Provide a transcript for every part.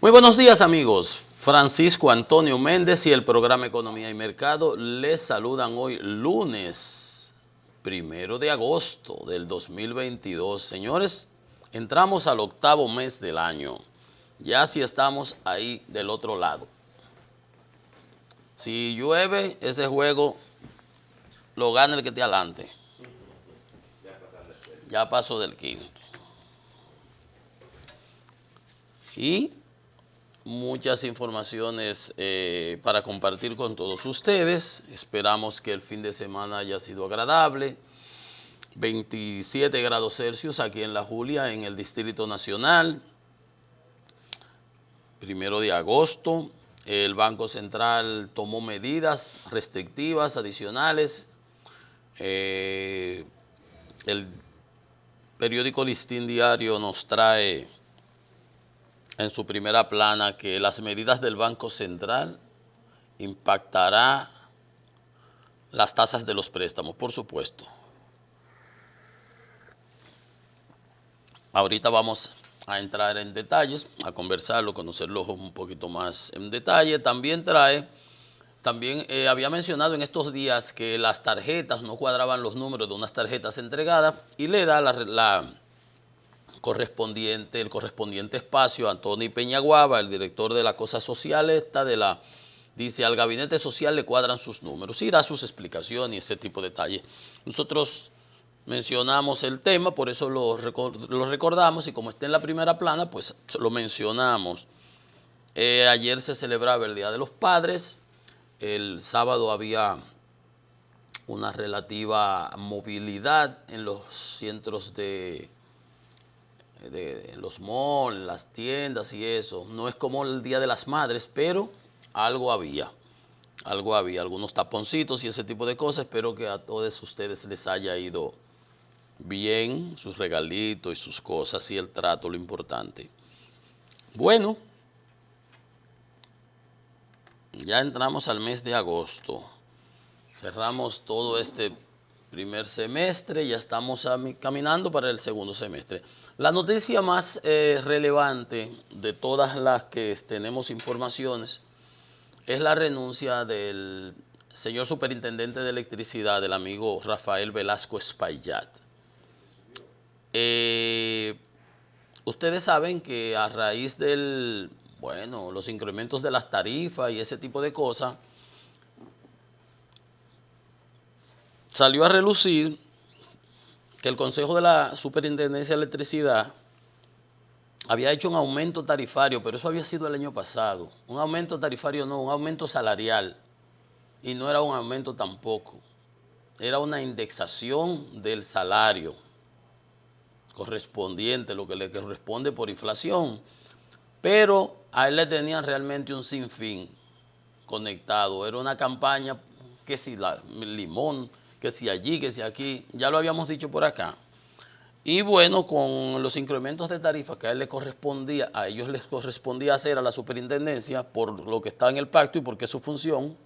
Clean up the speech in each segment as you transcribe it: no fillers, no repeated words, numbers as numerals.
Muy buenos días, amigos. Francisco Antonio Méndez y el programa Economía y Mercado les saludan hoy lunes 1 de agosto del 2022. Señores, entramos al octavo mes del año. Ya sí estamos ahí del otro lado. Si llueve, ese juego lo gana el que esté adelante. Ya pasó del quinto. Y muchas informaciones para compartir con todos ustedes. Esperamos que el fin de semana haya sido agradable. 27 grados Celsius aquí en La Julia, en el Distrito Nacional. 1 de agosto, el Banco Central tomó medidas restrictivas adicionales. El periódico Listín Diario nos trae en su primera plana que las medidas del Banco Central impactará las tasas de los préstamos, por supuesto. Ahorita vamos a entrar en detalles, a conversarlo, conocerlo un poquito más en detalle. También había mencionado en estos días que las tarjetas no cuadraban los números de unas tarjetas entregadas y le da el correspondiente espacio a Tony Peñaguaba, el director de la cosa social dice, al gabinete social le cuadran sus números y da sus explicaciones y ese tipo de detalles. Nosotros mencionamos el tema, por eso lo recordamos y como está en la primera plana, pues lo mencionamos. Ayer se celebraba el Día de los Padres, el sábado había una relativa movilidad en los centros de los malls, las tiendas y eso. No es como el Día de las Madres, pero algo había, algunos taponcitos y ese tipo de cosas. Espero que a todos ustedes les haya ido bien, sus regalitos y sus cosas y el trato, lo importante. Bueno, ya entramos al mes de agosto. Cerramos todo este primer semestre, ya estamos caminando para el segundo semestre. La noticia más relevante de todas las que tenemos informaciones es la renuncia del señor superintendente de electricidad, del amigo Rafael Velasco Espaillat. Ustedes saben que a raíz los incrementos de las tarifas y ese tipo de cosas, salió a relucir que el Consejo de la Superintendencia de Electricidad había hecho un aumento tarifario, pero eso había sido el año pasado. Un aumento tarifario no, un aumento salarial. Y no era un aumento tampoco. Era una indexación del salario correspondiente, lo que le corresponde por inflación. Pero a él le tenían realmente un sinfín conectado. Era una campaña que si limón, que si allí, que si aquí, ya lo habíamos dicho por acá. Y bueno, con los incrementos de tarifas que a ellos les correspondía hacer a la superintendencia por lo que está en el pacto y porque es su función,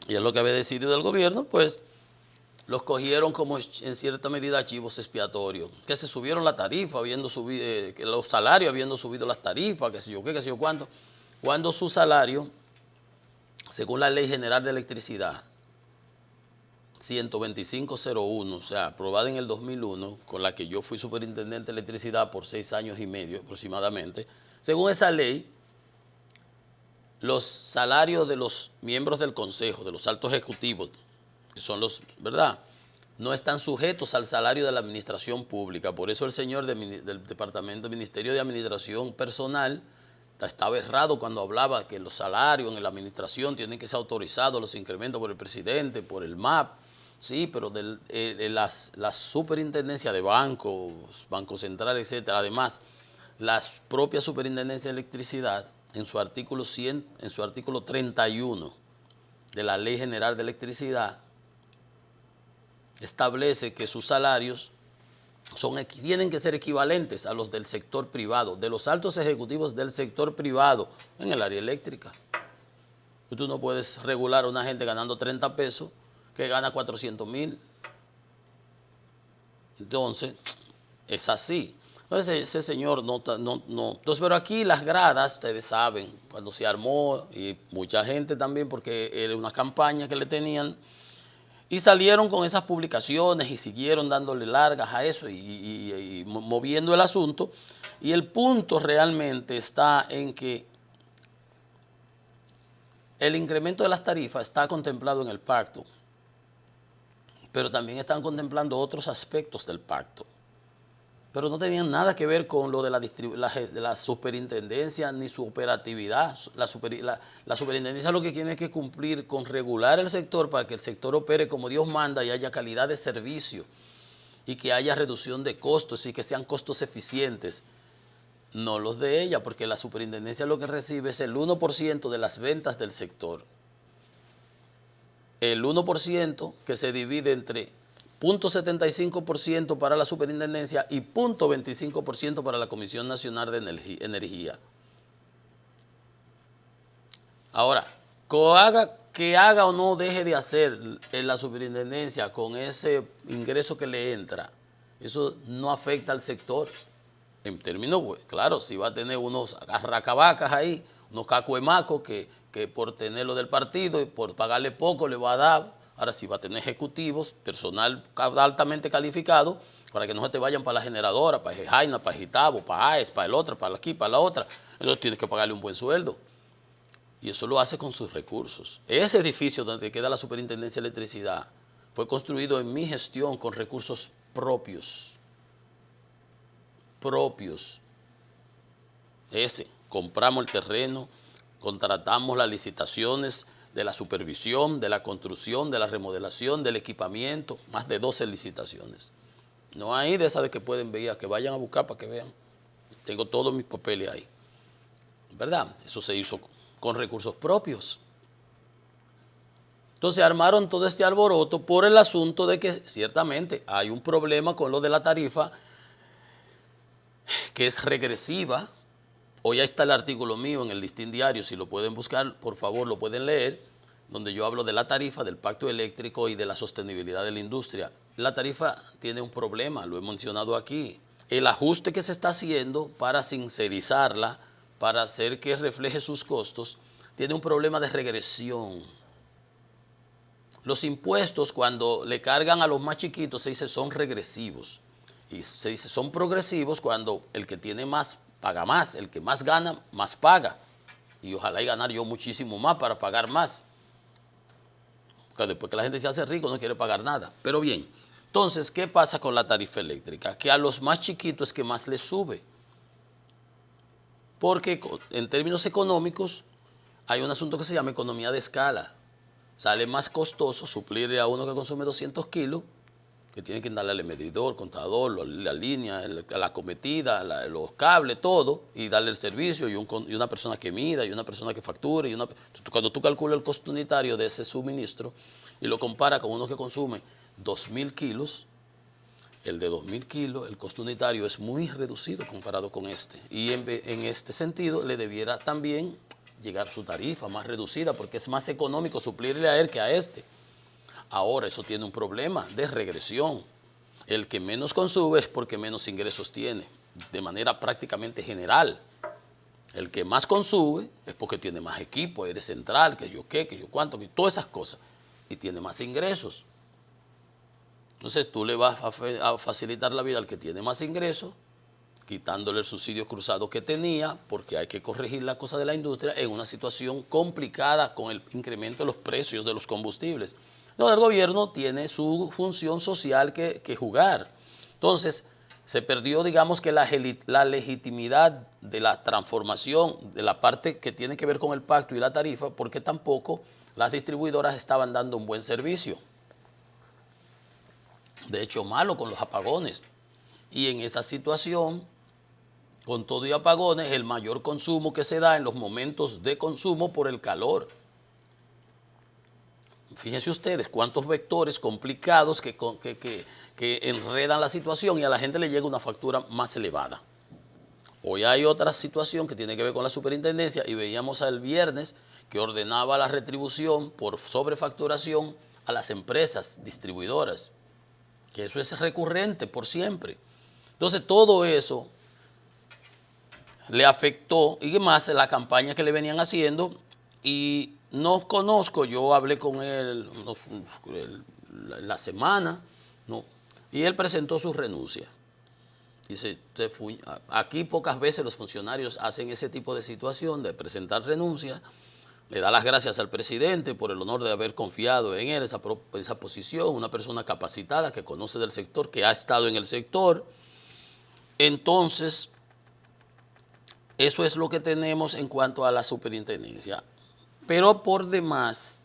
y es lo que había decidido el gobierno, pues los cogieron como en cierta medida archivos expiatorios, que se subieron la tarifa, que los salarios habiendo subido las tarifas, que sé yo qué, que sé yo cuánto, cuando su salario, según la Ley General de Electricidad, 12501, o sea, aprobada en el 2001, con la que yo fui superintendente de electricidad por 6 años y medio aproximadamente. Según esa ley, los salarios de los miembros del consejo, de los altos ejecutivos, que son ¿verdad?, no están sujetos al salario de la administración pública. Por eso el señor del Departamento del Ministerio de Administración Personal estaba errado cuando hablaba que los salarios en la administración tienen que ser autorizados, los incrementos por el presidente, por el MAP. Sí, pero la superintendencia de bancos, Banco Central, etcétera, además, la propia superintendencia de electricidad, en su artículo 31 de la Ley General de Electricidad, establece que sus salarios tienen que ser equivalentes a los del sector privado, de los altos ejecutivos del sector privado en el área eléctrica. Tú no puedes regular a una gente ganando 30 pesos que gana 400,000. Entonces, es así. Entonces ese señor no. Entonces, pero aquí las gradas, ustedes saben, cuando se armó, y mucha gente también, porque era una campaña que le tenían, y salieron con esas publicaciones y siguieron dándole largas a eso y moviendo el asunto. Y el punto realmente está en que el incremento de las tarifas está contemplado en el pacto, pero también están contemplando otros aspectos del pacto. Pero no tenían nada que ver con lo de la superintendencia ni su operatividad. La superintendencia lo que tiene que cumplir con regular el sector para que el sector opere como Dios manda y haya calidad de servicio y que haya reducción de costos y que sean costos eficientes. No los de ella, porque la superintendencia lo que recibe es el 1% de las ventas del sector. El 1% que se divide entre 0.75% para la superintendencia y 0.25% para la Comisión Nacional de Energía. Ahora, que haga o no deje de hacer en la superintendencia con ese ingreso que le entra, eso no afecta al sector. En términos, pues, claro, si va a tener unos arracabacas ahí, unos cacuemacos que por tenerlo del partido y por pagarle poco le va a dar. Ahora sí va a tener ejecutivos, personal altamente calificado, para que no se te vayan para la generadora, para Jaina, para Gitabo, para AES, para el otro, para aquí, para la otra. Entonces tienes que pagarle un buen sueldo. Y eso lo hace con sus recursos. Ese edificio donde queda la Superintendencia de Electricidad fue construido en mi gestión con recursos propios. Compramos el terreno, contratamos las licitaciones de la supervisión, de la construcción, de la remodelación, del equipamiento, más de 12 licitaciones. No hay de esas de que pueden ver, que vayan a buscar para que vean. Tengo todos mis papeles ahí. ¿Verdad? Eso se hizo con recursos propios. Entonces armaron todo este alboroto por el asunto de que ciertamente hay un problema con lo de la tarifa que es regresiva. Hoy ahí está el artículo mío en el Listín Diario, si lo pueden buscar, por favor, lo pueden leer, donde yo hablo de la tarifa, del pacto eléctrico y de la sostenibilidad de la industria. La tarifa tiene un problema, lo he mencionado aquí. El ajuste que se está haciendo para sincerizarla, para hacer que refleje sus costos, tiene un problema de regresión. Los impuestos, cuando le cargan a los más chiquitos, se dice son regresivos. Y se dice son progresivos cuando el que tiene más paga más, el que más gana, más paga. Y ojalá y ganar yo muchísimo más para pagar más. Porque después que la gente se hace rico no quiere pagar nada. Pero bien, entonces, ¿qué pasa con la tarifa eléctrica? Que a los más chiquitos es que más les sube. Porque en términos económicos hay un asunto que se llama economía de escala. Sale más costoso suplirle a uno que consume 200 kilos, que tiene que darle al medidor, contador, la línea, la cometida, los cables, todo, y darle el servicio, y una persona que mida, y una persona que facture. Cuando tú calculas el costo unitario de ese suministro y lo comparas con uno que consume 2.000 kilos, el de 2.000 kilos, el costo unitario es muy reducido comparado con este. Y en este sentido le debiera también llegar su tarifa más reducida, porque es más económico suplirle a él que a este. Ahora eso tiene un problema de regresión. El que menos consume es porque menos ingresos tiene, de manera prácticamente general. El que más consume es porque tiene más equipo, aire central, que yo qué, que yo cuánto, que todas esas cosas, y tiene más ingresos. Entonces tú le vas a facilitar la vida al que tiene más ingresos, quitándole el subsidio cruzado que tenía, porque hay que corregir la cosa de la industria en una situación complicada con el incremento de los precios de los combustibles. El gobierno tiene su función social que jugar. Entonces, se perdió, digamos que la legitimidad de la transformación de la parte que tiene que ver con el pacto y la tarifa, porque tampoco las distribuidoras estaban dando un buen servicio. De hecho, malo con los apagones. Y en esa situación, con todo y apagones, el mayor consumo que se da en los momentos de consumo por el calor. Fíjense ustedes cuántos vectores complicados que enredan la situación y a la gente le llega una factura más elevada. Hoy hay otra situación que tiene que ver con la superintendencia y veíamos el viernes que ordenaba la retribución por sobrefacturación a las empresas distribuidoras, que eso es recurrente por siempre. Entonces todo eso le afectó, y más la campaña que le venían haciendo, y no conozco, yo hablé con él la semana, no, y él presentó su renuncia. Dice, aquí pocas veces los funcionarios hacen ese tipo de situación de presentar renuncia. Le da las gracias al presidente por el honor de haber confiado en él, esa posición, una persona capacitada que conoce del sector, que ha estado en el sector. Entonces, eso es lo que tenemos en cuanto a la superintendencia. Pero por demás,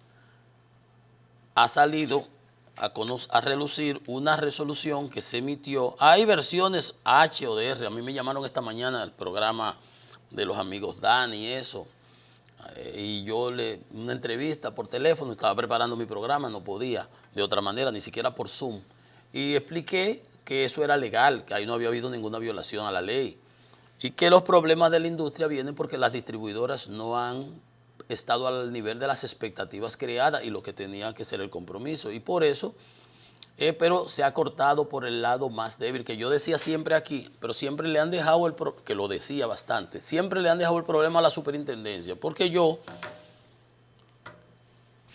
ha salido a relucir una resolución que se emitió. Hay versiones H o DR. A mí me llamaron esta mañana al programa de los amigos Dani y eso. Y yo una entrevista por teléfono, estaba preparando mi programa, no podía de otra manera, ni siquiera por Zoom. Y expliqué que eso era legal, que ahí no había habido ninguna violación a la ley. Y que los problemas de la industria vienen porque las distribuidoras no han estado al nivel de las expectativas creadas y lo que tenía que ser el compromiso. Y por eso, pero se ha cortado por el lado más débil, que yo decía siempre aquí, pero siempre le han dejado que lo decía bastante, siempre le han dejado el problema a la superintendencia, porque yo,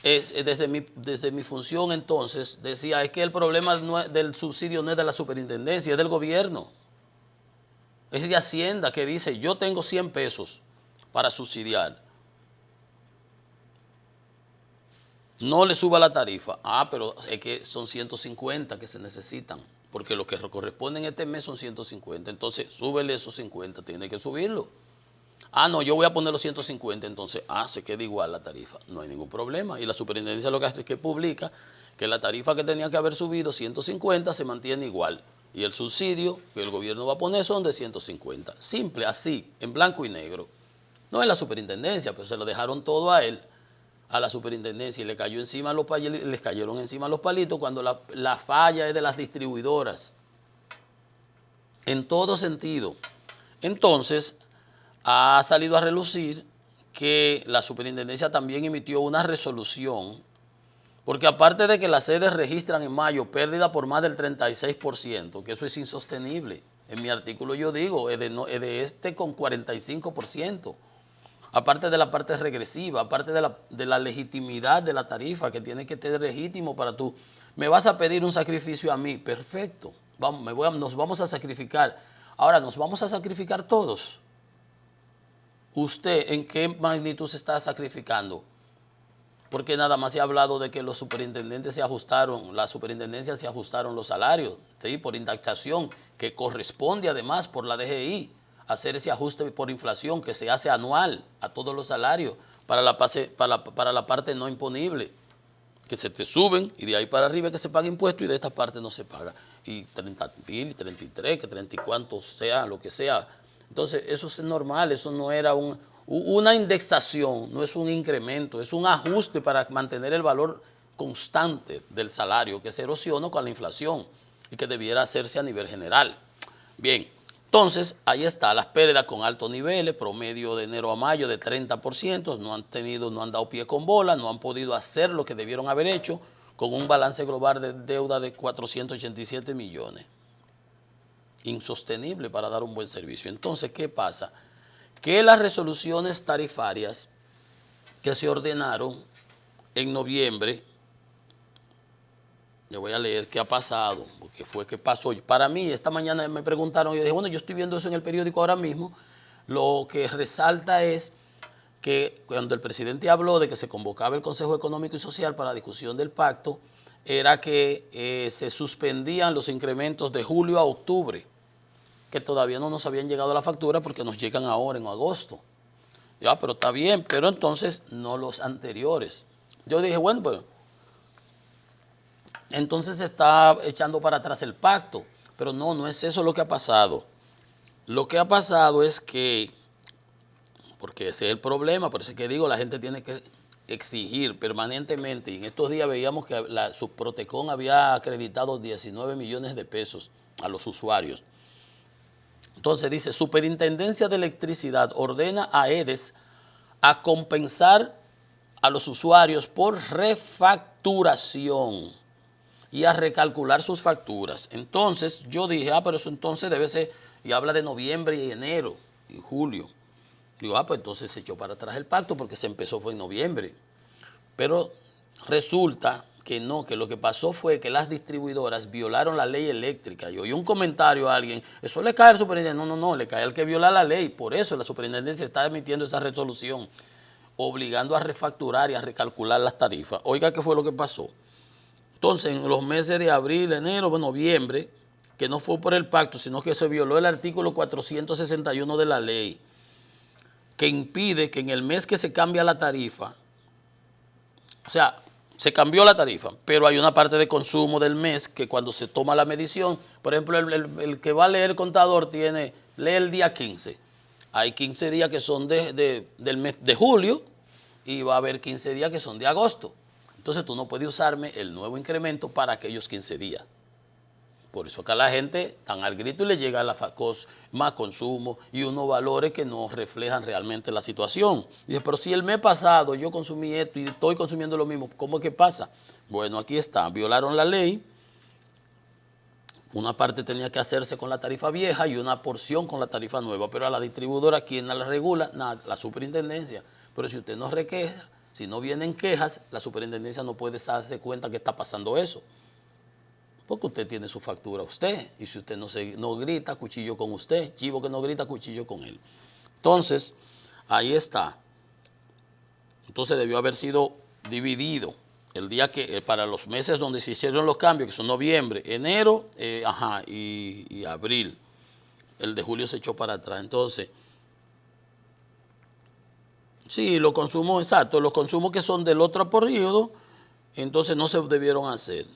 desde mi función entonces, decía, es que el problema del subsidio no es de la superintendencia, es del gobierno. Es de Hacienda que dice, yo tengo 100 pesos para subsidiar. No le suba la tarifa. Ah, pero es que son 150 que se necesitan, porque lo que corresponden este mes son 150. Entonces, súbele esos 50, tiene que subirlo. Ah, no, yo voy a poner los 150, entonces, se queda igual la tarifa. No hay ningún problema. Y la superintendencia lo que hace es que publica que la tarifa que tenía que haber subido, 150, se mantiene igual. Y el subsidio que el gobierno va a poner son de 150. Simple, así, en blanco y negro. No es la superintendencia, pero se lo dejaron todo a él, a la superintendencia, y les cayeron encima los palitos cuando la falla es de las distribuidoras. En todo sentido. Entonces, ha salido a relucir que la superintendencia también emitió una resolución, porque aparte de que las sedes registran en mayo pérdida por más del 36%, que eso es insostenible. En mi artículo yo digo, es de con 45%. Aparte de la parte regresiva, aparte de la legitimidad de la tarifa, que tiene que ser legítimo para tú. Me vas a pedir un sacrificio a mí, perfecto, nos vamos a sacrificar. Ahora, ¿nos vamos a sacrificar todos? ¿Usted en qué magnitud se está sacrificando? Porque nada más se ha hablado de que los superintendentes las superintendencias se ajustaron los salarios, ¿sí? Por indexación, que corresponde además por la DGI. Hacer ese ajuste por inflación que se hace anual a todos los salarios para la parte no imponible, que se te suben y de ahí para arriba que se paga impuesto y de esta parte no se paga. Y 30.000, y 33, que 30 y cuánto sea, lo que sea. Entonces eso es normal, eso no era una indexación, no es un incremento, es un ajuste para mantener el valor constante del salario que se erosiona con la inflación y que debiera hacerse a nivel general. Bien. Entonces, ahí está, las pérdidas con altos niveles, promedio de enero a mayo de 30%, no han dado pie con bola, no han podido hacer lo que debieron haber hecho, con un balance global de deuda de 487 millones. Insostenible para dar un buen servicio. Entonces, ¿qué pasa? Que las resoluciones tarifarias que se ordenaron en noviembre, le voy a leer qué ha pasado, porque fue que pasó. Para mí, esta mañana me preguntaron, yo dije, bueno, yo estoy viendo eso en el periódico ahora mismo. Lo que resalta es que cuando el presidente habló de que se convocaba el Consejo Económico y Social para la discusión del pacto, era que se suspendían los incrementos de julio a octubre, que todavía no nos habían llegado a la factura porque nos llegan ahora en agosto. Ya, pero está bien, pero entonces no los anteriores. Yo dije, bueno, pues entonces se está echando para atrás el pacto, pero no es eso lo que ha pasado. Lo que ha pasado es que, porque ese es el problema, por eso es que digo, la gente tiene que exigir permanentemente, y en estos días veíamos que la Subprotecon había acreditado 19 millones de pesos a los usuarios. Entonces dice, Superintendencia de Electricidad ordena a EDES a compensar a los usuarios por refacturación y a recalcular sus facturas. Entonces yo dije, pero eso entonces debe ser, y habla de noviembre y enero, y julio. Digo, pues entonces se echó para atrás el pacto porque se empezó fue en noviembre. Pero resulta que no, que lo que pasó fue que las distribuidoras violaron la ley eléctrica. Y oí un comentario a alguien, eso le cae al superintendente. No, le cae al que viola la ley. Por eso la superintendencia está emitiendo esa resolución, obligando a refacturar y a recalcular las tarifas. Oiga, ¿qué fue lo que pasó? Entonces, en los meses de abril, enero, noviembre, que no fue por el pacto, sino que se violó el artículo 461 de la ley, que impide que en el mes que se cambia la tarifa, o sea, se cambió la tarifa, pero hay una parte de consumo del mes que cuando se toma la medición, por ejemplo, el que va a leer el contador lee el día 15. Hay 15 días que son del mes de julio y va a haber 15 días que son de agosto. Entonces tú no puedes usarme el nuevo incremento para aquellos 15 días. Por eso acá la gente están al grito y le llega más consumo y unos valores que no reflejan realmente la situación. Dice, pero si el mes pasado yo consumí esto y estoy consumiendo lo mismo, ¿cómo es que pasa? Bueno, aquí está, violaron la ley. Una parte tenía que hacerse con la tarifa vieja y una porción con la tarifa nueva, pero a la distribuidora, ¿quién la regula? Nada, la superintendencia. Pero si usted no requeja, si no vienen quejas, la superintendencia no puede darse cuenta que está pasando eso. Porque usted tiene su factura usted, y si usted no grita, cuchillo con usted, chivo que no grita, cuchillo con él. Entonces, ahí está. Entonces debió haber sido dividido el día que, para los meses donde se hicieron los cambios, que son noviembre, enero, y abril. El de julio se echó para atrás. Entonces, sí, los consumos, exacto, los consumos que son del otro periodo, entonces no se debieron hacer.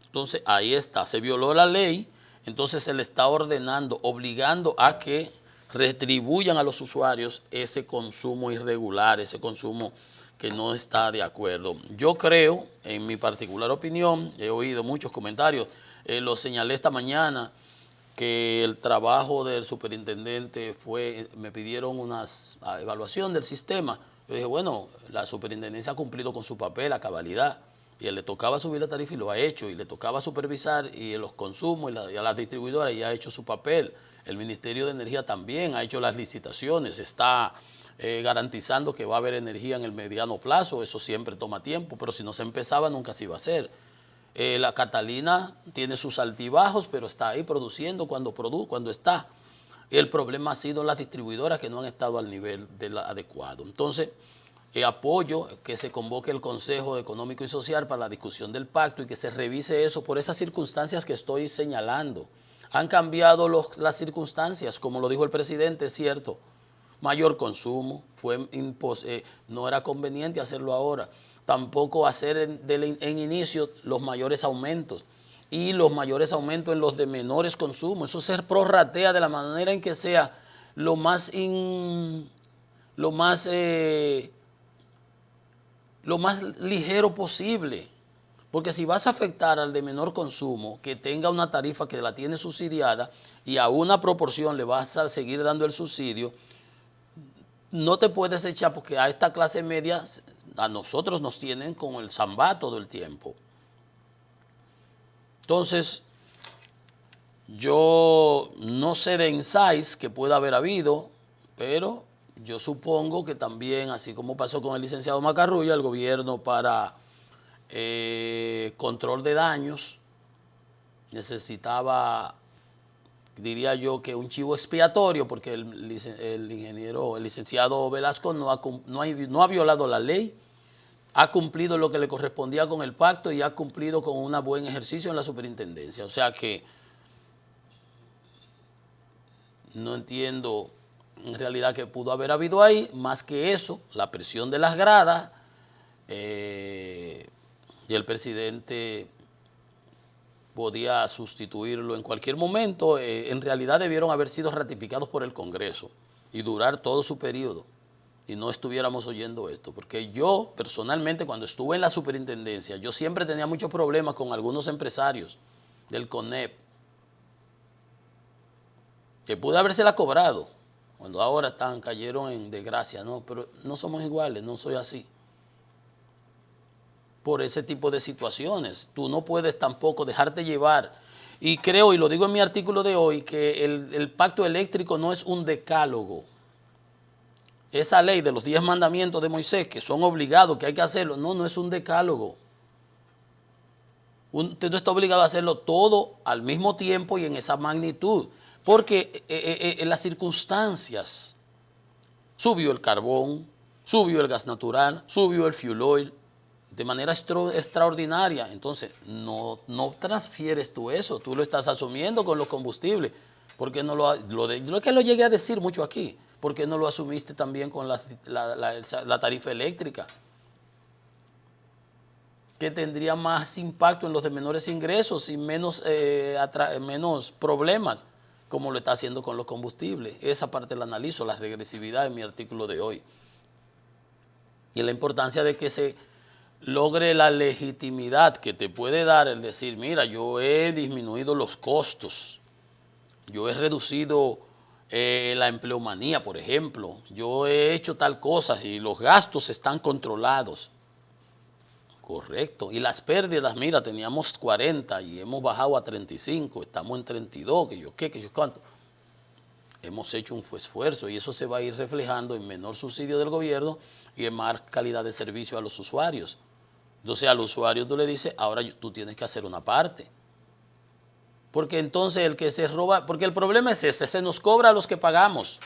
Entonces, ahí está, se violó la ley, entonces se le está ordenando, obligando a que retribuyan a los usuarios ese consumo irregular, ese consumo que no está de acuerdo. Yo creo, en mi particular opinión, he oído muchos comentarios, lo señalé esta mañana, que el trabajo del superintendente me pidieron una evaluación del sistema. Yo dije, bueno, la superintendencia ha cumplido con su papel a cabalidad. Y él le tocaba subir la tarifa y lo ha hecho, y le tocaba supervisar y los consumos y a las distribuidoras y ha hecho su papel. El Ministerio de Energía también ha hecho las licitaciones, está garantizando que va a haber energía en el mediano plazo, eso siempre toma tiempo, pero si no se empezaba nunca se iba a hacer. La Catalina tiene sus altibajos, pero está ahí produciendo cuando está. El problema ha sido las distribuidoras que no han estado al nivel adecuado. Entonces, apoyo que se convoque el Consejo Económico y Social para la discusión del pacto y que se revise eso por esas circunstancias que estoy señalando. Han cambiado las circunstancias, como lo dijo el presidente, es cierto. Mayor consumo, no era conveniente hacerlo ahora. Tampoco hacer en inicio los mayores aumentos y los mayores aumentos en los de menores consumos. Eso se prorratea de la manera en que sea lo más ligero posible, porque si vas a afectar al de menor consumo, que tenga una tarifa que la tiene subsidiada y a una proporción le vas a seguir dando el subsidio, no te puedes echar, porque a esta clase media, a nosotros nos tienen con el zambá todo el tiempo. Entonces, yo no sé de insights que pueda haber habido, pero yo supongo que también, así como pasó con el licenciado Macarrulla, el gobierno para control de daños necesitaba, diría yo, que un chivo expiatorio, porque el licenciado Velasco no ha violado la ley, ha cumplido lo que le correspondía con el pacto y ha cumplido con un buen ejercicio en la superintendencia. O sea que no entiendo en realidad que pudo haber habido ahí, más que eso, la presión de las gradas, y el presidente podía sustituirlo en cualquier momento. En realidad debieron haber sido ratificados por el Congreso y durar todo su periodo y no estuviéramos oyendo esto, porque yo personalmente cuando estuve en la superintendencia, yo siempre tenía muchos problemas con algunos empresarios del CONEP, que pude habérsela cobrado, cuando ahora cayeron en desgracia, ¿no? Pero no somos iguales, no soy así. Por ese tipo de situaciones, tú no puedes tampoco dejarte llevar. Y creo, y lo digo en mi artículo de hoy, que el pacto eléctrico no es un decálogo. Esa ley de los 10 mandamientos de Moisés, que son obligados, que hay que hacerlo, no es un decálogo. Usted no está obligado a hacerlo todo al mismo tiempo y en esa magnitud, porque en las circunstancias, subió el carbón, subió el gas natural, subió el fuel oil, de manera extraordinaria. Entonces, no transfieres tú eso, tú lo estás asumiendo con los combustibles. ¿Por qué no no es que lo llegué a decir mucho aquí? ¿Por qué no lo asumiste también con la tarifa eléctrica? Que tendría más impacto en los de menores ingresos y menos problemas, como lo está haciendo con los combustibles. Esa parte la analizo, la regresividad en mi artículo de hoy. Y la importancia de que se logre la legitimidad que te puede dar el decir, mira, yo he disminuido los costos, yo he reducido la empleomanía, por ejemplo, yo he hecho tal cosa y los gastos están controlados. Correcto. Y las pérdidas, mira, teníamos 40 y hemos bajado a 35, estamos en 32, que yo cuánto. Hemos hecho un esfuerzo y eso se va a ir reflejando en menor subsidio del gobierno y en más calidad de servicio a los usuarios. Entonces al usuario tú le dices, ahora tú tienes que hacer una parte. Porque entonces el que se roba, porque el problema es ese, se nos cobra a los que pagamos.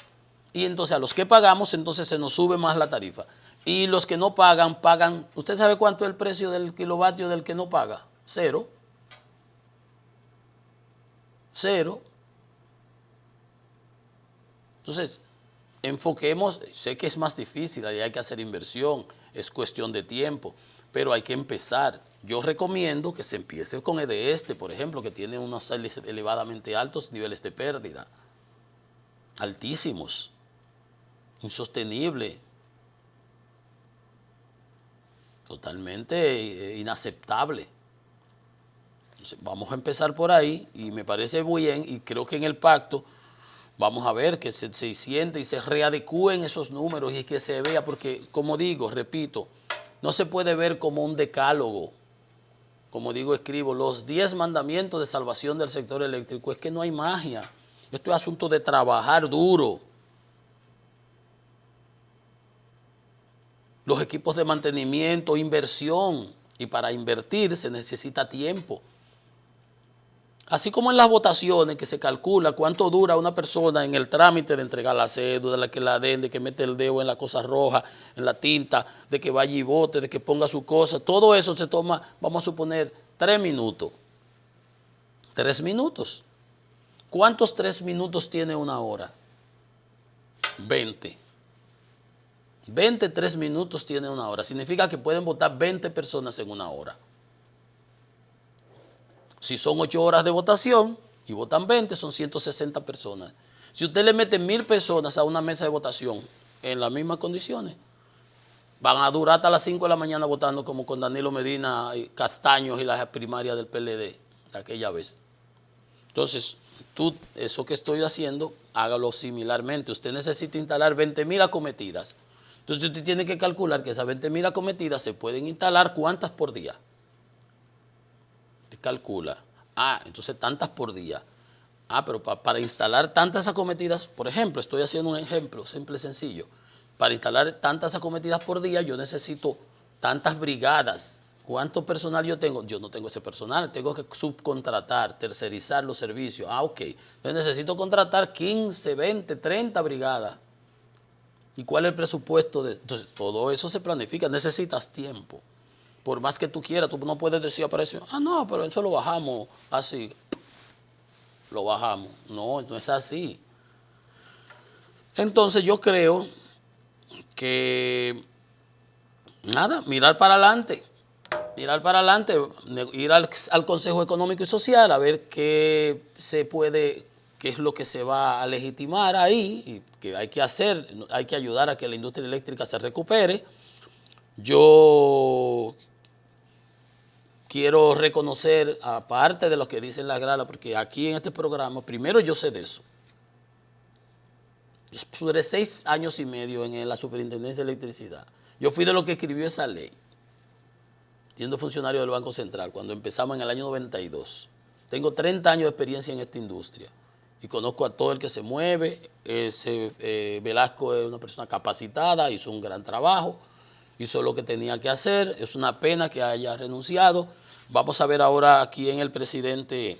Y entonces a los que pagamos, entonces se nos sube más la tarifa. Y los que no pagan, pagan. ¿Usted sabe cuánto es el precio del kilovatio del que no paga? Cero. Cero. Entonces, enfoquemos, sé que es más difícil, ahí hay que hacer inversión, es cuestión de tiempo, pero hay que empezar. Yo recomiendo que se empiece con EDESTE, por ejemplo, que tiene unos elevadamente altos niveles de pérdida, altísimos, insostenible, totalmente inaceptable. Entonces, vamos a empezar por ahí y me parece bien y creo que en el pacto vamos a ver que se siente y se readecúen esos números y que se vea, porque como digo, repito, no se puede ver como un decálogo. Como digo, escribo, los 10 mandamientos de salvación del sector eléctrico, es que no hay magia. Esto es asunto de trabajar duro. Los equipos de mantenimiento, inversión, y para invertir se necesita tiempo. Así como en las votaciones que se calcula cuánto dura una persona en el trámite de entregar la cédula, de la que la den, de que mete el dedo en la cosa roja, en la tinta, de que vaya y vote, de que ponga su cosa, todo eso se toma, vamos a suponer, 3 minutos. 3 minutos. ¿Cuántos 3 minutos tiene una hora? 20. 3 minutos tiene una hora. Significa que pueden votar 20 personas en una hora. Si son 8 horas de votación y votan 20, son 160 personas. Si usted le mete 1000 personas a una mesa de votación en las mismas condiciones, van a durar hasta las 5 de la mañana votando como con Danilo Medina y Castaños y las primarias del PLD de aquella vez. Entonces, eso que estoy haciendo, hágalo similarmente. Usted necesita instalar 20.000 acometidas. Entonces, usted tiene que calcular que esas 20.000 acometidas se pueden instalar ¿cuántas por día? Calcula, entonces tantas por día. Pero para instalar tantas acometidas, por ejemplo, estoy haciendo un ejemplo simple, sencillo. Para instalar tantas acometidas por día, yo necesito tantas brigadas. ¿Cuánto personal yo tengo? Yo no tengo ese personal, tengo que subcontratar, tercerizar los servicios. Ok, entonces necesito contratar 15, 20, 30 brigadas. ¿Y cuál es el presupuesto de? Entonces, todo eso se planifica, necesitas tiempo. Por más que tú quieras, tú no puedes decir a precio, no, pero eso lo bajamos así. Lo bajamos. No, no es así. Entonces yo creo que, nada, mirar para adelante, ir al Consejo Económico y Social a ver qué es lo que se va a legitimar ahí y que hay que hacer, hay que ayudar a que la industria eléctrica se recupere. Yo quiero reconocer, aparte de lo que dicen las gradas, porque aquí en este programa, primero yo sé de eso. Yo duré 6 años y medio en la Superintendencia de Electricidad. Yo fui de los que escribió esa ley, siendo funcionario del Banco Central, cuando empezamos en el año 92. Tengo 30 años de experiencia en esta industria y conozco a todo el que se mueve. Velasco es una persona capacitada, hizo un gran trabajo, hizo lo que tenía que hacer. Es una pena que haya renunciado. Vamos a ver ahora a quién el presidente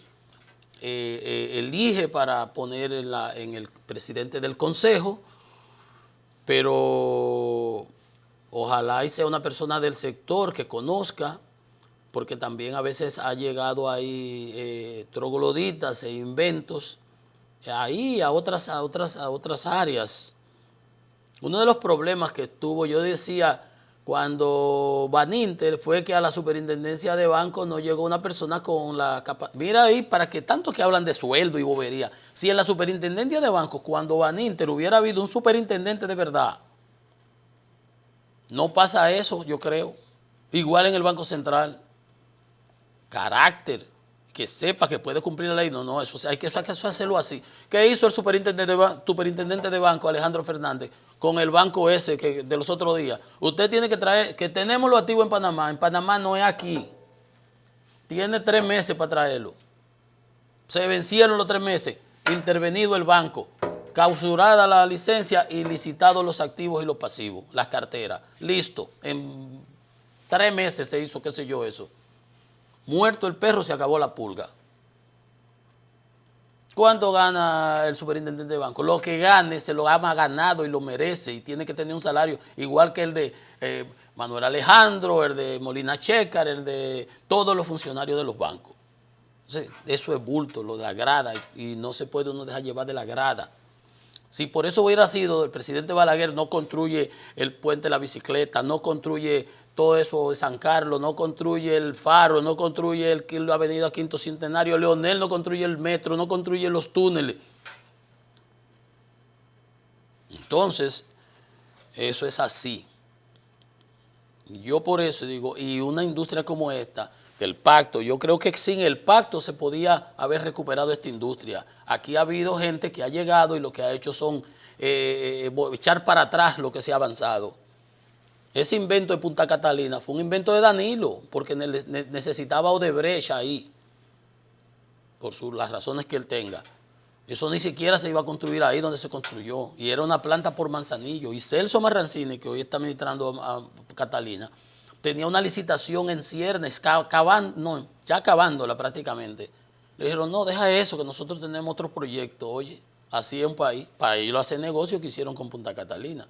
elige para poner en el presidente del consejo, pero ojalá y sea una persona del sector que conozca, porque también a veces ha llegado ahí trogloditas e inventos ahí a otras áreas. Uno de los problemas que tuvo, yo decía, cuando Baninter fue que a la superintendencia de bancos no llegó una persona con la capacidad. Mira ahí, para que tanto que hablan de sueldo y bobería. Si en la superintendencia de bancos, cuando Baninter hubiera habido un superintendente de verdad, no pasa eso, yo creo. Igual en el Banco Central. Carácter, que sepa que puede cumplir la ley. No, eso hay que hacerlo así. ¿Qué hizo el superintendente de banco, Alejandro Fernández, con el banco ese de los otros días? Usted tiene que traer, que tenemos los activos en Panamá no es aquí. Tiene 3 meses para traerlo. Se vencieron los 3 meses, intervenido el banco, clausurada la licencia y licitados los activos y los pasivos, las carteras. Listo, en 3 meses se hizo, qué sé yo, eso. Muerto el perro, se acabó la pulga. ¿Cuánto gana el superintendente de banco? Lo que gane se lo ha ganado y lo merece y tiene que tener un salario igual que el de Manuel Alejandro, el de Molina Checar, el de todos los funcionarios de los bancos. Entonces, eso es bulto, lo de la grada, y no se puede uno dejar llevar de la grada. Si por eso hubiera sido el presidente Balaguer, no construye el puente de la bicicleta, no construye todo eso de San Carlos, no construye el faro, no construye la avenida Quinto Centenario, Leonel no construye el metro, no construye los túneles. Entonces, eso es así. Yo por eso digo, y una industria como esta, el pacto, yo creo que sin el pacto se podía haber recuperado esta industria. Aquí ha habido gente que ha llegado y lo que ha hecho son echar para atrás lo que se ha avanzado. Ese invento de Punta Catalina fue un invento de Danilo, porque necesitaba Odebrecht ahí, por las razones que él tenga. Eso ni siquiera se iba a construir ahí donde se construyó, y era una planta por Manzanillo. Y Celso Marrancini, que hoy está administrando a Catalina, tenía una licitación en ciernes, ya acabándola prácticamente. Le dijeron, no, deja eso, que nosotros tenemos otro proyecto. Oye, así es un país, para irlo a hacer negocio que hicieron con Punta Catalina.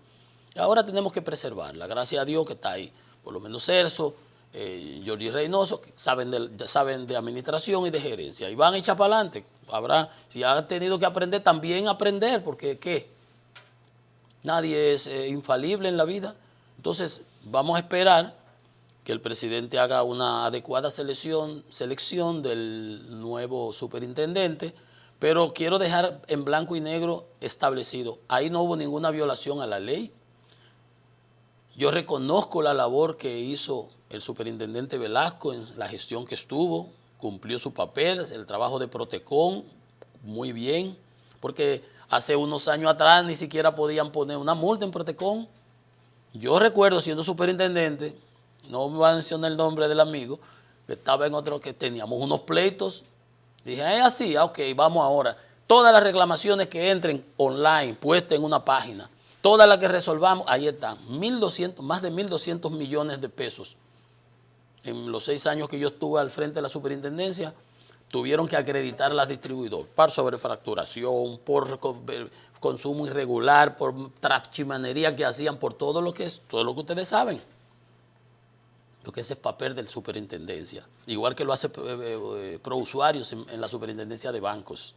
Y ahora tenemos que preservarla, gracias a Dios que está ahí. Por lo menos Celso, Jordi Reynoso, que saben de administración y de gerencia. Y van a echar para adelante. Si han tenido que aprender, también aprender, porque ¿qué? Nadie es infalible en la vida. Entonces, vamos a esperar que el presidente haga una adecuada selección del nuevo superintendente, pero quiero dejar en blanco y negro establecido, ahí no hubo ninguna violación a la ley. Yo reconozco la labor que hizo el superintendente Velasco en la gestión que estuvo, cumplió su papel, el trabajo de Protecon, muy bien, porque hace unos años atrás ni siquiera podían poner una multa en Protecon. Yo recuerdo siendo superintendente, no me voy a mencionar el nombre del amigo, que estaba en otro, que teníamos unos pleitos. Dije, es así, ok, vamos ahora. Todas las reclamaciones que entren online, puestas en una página, todas las que resolvamos, ahí están. Más de 1.200 millones de pesos. En los 6 años que yo estuve al frente de la superintendencia, tuvieron que acreditar a las distribuidoras por sobrefacturación, por consumo irregular, por trachimanería que hacían, por todo lo que ustedes saben. Lo que es el papel del superintendencia. Igual que lo hace Prousuarios en la superintendencia de bancos.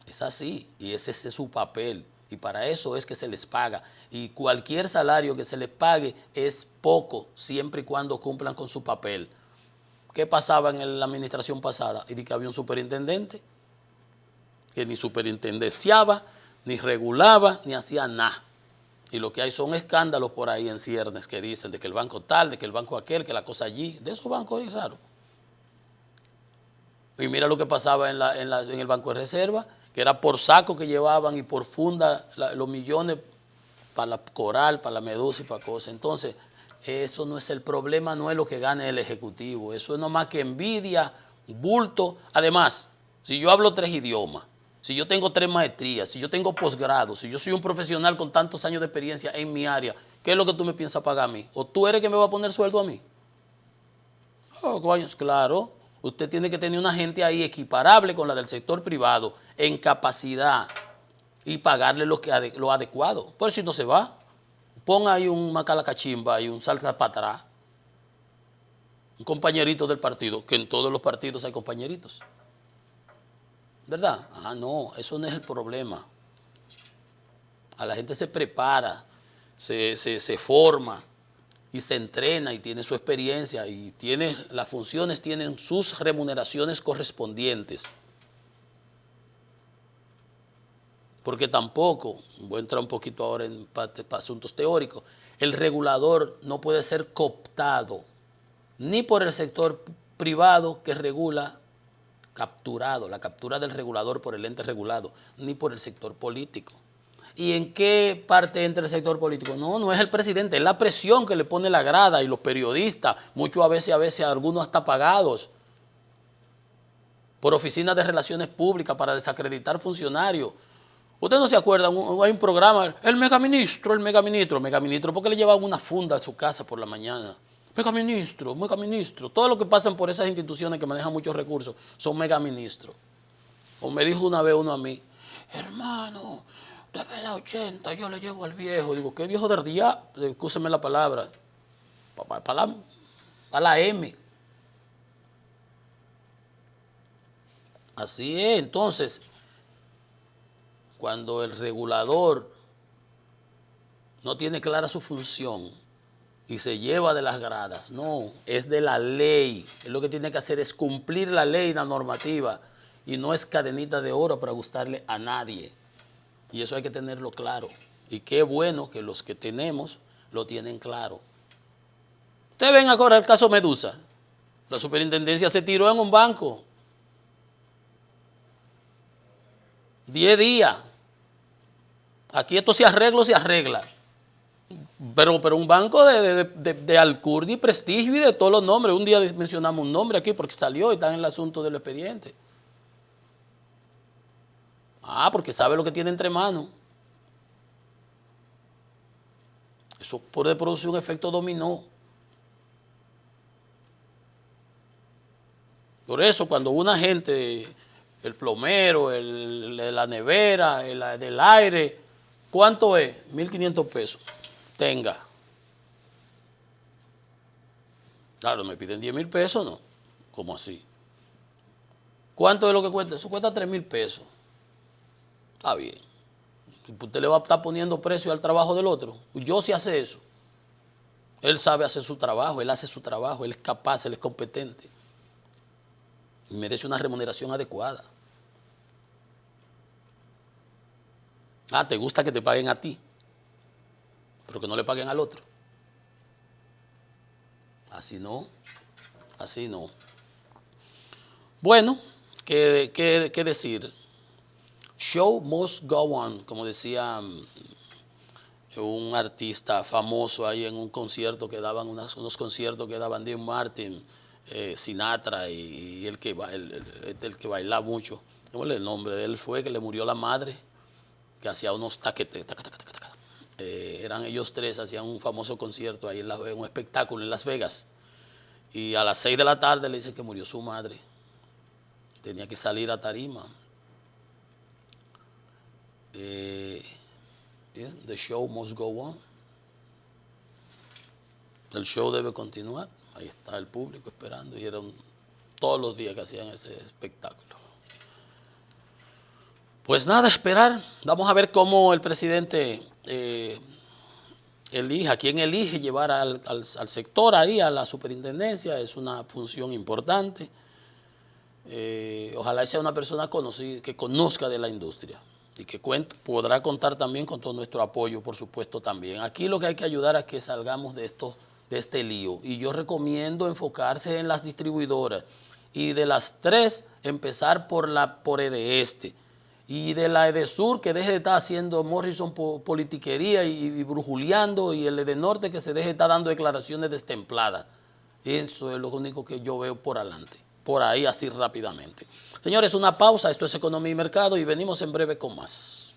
Es así, y ese es su papel. Y para eso es que se les paga. Y cualquier salario que se les pague es poco, siempre y cuando cumplan con su papel. ¿Qué pasaba en la administración pasada? Y que había un superintendente que ni superintendenciaba, ni regulaba, ni hacía nada. Y lo que hay son escándalos por ahí en ciernes que dicen de que el banco tal, de que el banco aquel, que la cosa allí. De esos bancos es raro. Y mira lo que pasaba en el Banco de Reserva, que era por saco que llevaban y por funda los millones para la coral, para la medusa y para cosas. Entonces, eso no es el problema, no es lo que gane el Ejecutivo. Eso es nomás que envidia bulto. Además, si yo hablo 3 idiomas, si yo tengo 3 maestrías, si yo tengo posgrado, si yo soy un profesional con tantos años de experiencia en mi área, ¿qué es lo que tú me piensas pagar a mí? ¿O tú eres que me va a poner sueldo a mí? Oh, coño, claro. Usted tiene que tener una gente ahí equiparable con la del sector privado, en capacidad, y pagarle lo adecuado. Por si no se va, pon ahí un macalacachimba y un salta para atrás. Un compañerito del partido, que en todos los partidos hay compañeritos. ¿Verdad? Ah, no, eso no es el problema. A la gente se prepara, se forma y se entrena y tiene su experiencia y las funciones tienen sus remuneraciones correspondientes. Porque tampoco, voy a entrar un poquito ahora en asuntos teóricos, el regulador no puede ser cooptado ni por el sector privado que regula, capturado, la captura del regulador por el ente regulado, ni por el sector político. ¿Y en qué parte entra el sector político? No, no es el presidente, es la presión que le pone la grada y los periodistas, muchos a veces algunos hasta pagados por oficinas de relaciones públicas para desacreditar funcionarios. Usted no se acuerda, hay un programa, el megaministro, ¿por qué le llevaban una funda a su casa por la mañana? Megaministro, todo lo que pasan por esas instituciones que manejan muchos recursos son megaministros. O me dijo una vez uno a mí, hermano, usted me da 80, yo le llevo al viejo. Digo, ¿qué viejo del día? Excúseme la palabra. Para la M. Así es, entonces, cuando el regulador no tiene clara su función y se lleva de las gradas, no, es de la ley. Él lo que tiene que hacer es cumplir la ley, la normativa, y no es cadenita de oro para gustarle a nadie. Y eso hay que tenerlo claro. Y qué bueno que los que tenemos lo tienen claro. Ustedes ven ahora el caso Medusa. La superintendencia se tiró en un banco. 10 días. Aquí esto se arregla. Pero un banco de alcurnia y prestigio y de todos los nombres. Un día mencionamos un nombre aquí porque salió y está en el asunto del expediente. Ah, porque sabe lo que tiene entre manos. Eso puede producir un efecto dominó. Por eso, cuando una gente, el plomero, la nevera, el del aire, ¿cuánto es? 1.500 pesos. Tenga. Claro, me piden 10.000 pesos, ¿no? ¿Cómo así? ¿Cuánto es lo que cuesta? Eso cuesta 3.000 pesos. Está bien. Usted le va a estar poniendo precio al trabajo del otro. Yo sí hace eso. Él sabe hacer su trabajo, él hace su trabajo, él es capaz, él es competente. Y merece una remuneración adecuada. Ah, ¿te gusta que te paguen a ti? Pero que no le paguen al otro. Así no. Así no. Bueno, ¿qué decir? Show must go on, como decía un artista famoso ahí en un concierto que daban, unos conciertos que daban Dean Martin, Sinatra y el que bailaba mucho. ¿Cuál es el nombre de él? Fue que le murió la madre, que hacía unos taquetes. Eran ellos tres, hacían un famoso concierto ahí en un espectáculo en Las Vegas. Y a las 6 de la tarde le dicen que murió su madre. Tenía que salir a tarima. The show must go on. El show debe continuar. Ahí está el público esperando. Y eran todos los días que hacían ese espectáculo. Pues nada, esperar. Vamos a ver cómo el presidente elige, a quién elige llevar al sector ahí, a la superintendencia. Es una función importante. Ojalá sea una persona conocida, que conozca de la industria y que podrá contar también con todo nuestro apoyo, por supuesto, también. Aquí lo que hay que ayudar a que salgamos de este lío. Y yo recomiendo enfocarse en las distribuidoras. Y de las 3, empezar por EDESTE. Y de la EDESUR, que deje de estar haciendo Morrison politiquería y brujuleando. Y el EDENORTE, que se deje de estar dando declaraciones destempladas. Eso es lo único que yo veo por adelante. por ahí así rápidamente. Señores, una pausa, esto es Economía y Mercado y venimos en breve con más.